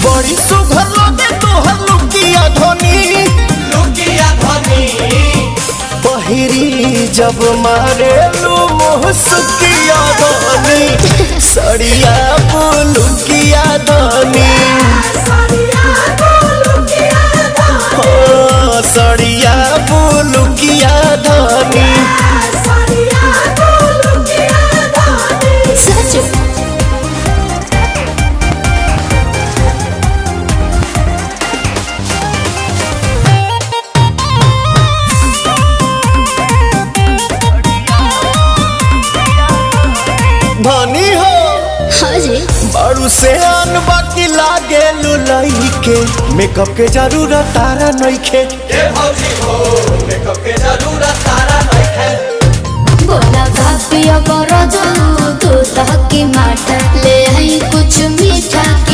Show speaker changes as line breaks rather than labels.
बड़ी सुघर लगे तोहर लुकिया धोनी पहिरी जब मारे लू मुहसुकिया धोनी सड़िया बुलुकिया धोनी सड़िया बुलुकिया धोनी धनी हो बड़ू से आन बाकी लागे लुलाई के मेकअप के जरूरत तारा नइखे
बोला भापिया बरो तू तहकी माटा ले आई कुछ मीठा।